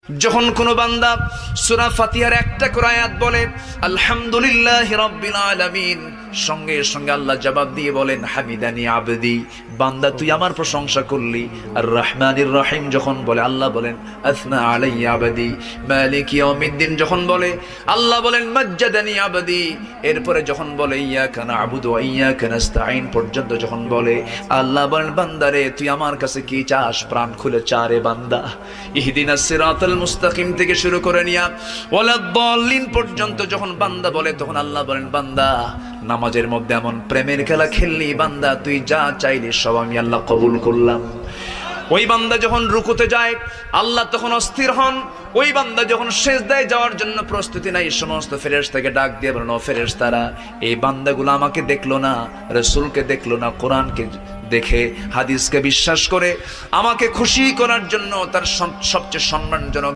যখন কোনো বান্দা সূরা ফাতিহার একটা করে আয়াত বলে আলহামদুলিল্লাহি রাব্বিল আলামিন, সঙ্গে সঙ্গে আল্লাহ জবাব দিয়ে বলেন হামিদানি আবদি, বান্দা তুই আমার প্রশংসা করলি। আর রহমানির রহিম যখন বলে আল্লাহ বলেন আসনা আলাইয়া আবদি। মালিক ইয়াউমিদ্দিন যখন বলে আল্লাহ বলেন মাজ্জাদানি আবদি। এরপরে যখন বলে ইয়াকা না'বুদু ওয়া ইয়াকা নাস্তাঈন পর্যন্ত যখন বলে আল্লাহ বলেন বান্দারে তুই আমার কাছে কি চাস, প্রাণ খুলে চারে বান্দা। ইহদিনাস সিরাতাল মুস্তাকিম থেকে শুরু করে নিয়া ওয়ালাদ-দাল্লিন পর্যন্ত যখন বান্দা বলে তখন আল্লাহ বলেন বান্দা নামাজের মধ্যে এমন প্রেমের খেলা খেললি বান্দা, তুই যা চাইলি সব আমি আল্লাহ কবুল করলাম। ওই বান্দা যখন রুকুতে যায় আল্লাহ তখন অস্থির হন। ওই বান্দা যখন সিজদায় যাওয়ার জন্য প্রস্তুতি নাই, সমস্ত ফেরেশতাকে ডাক দিয়ে বলেন ও ফেরেশতারা, এই বান্দাগুলো আমাকে দেখলো না, রাসূলকে দেখলো না, কোরআনকে দেখে হাদিসকে বিশ্বাস করে আমাকে খুশি করার জন্য তার সবচেয়ে সম্মানজনক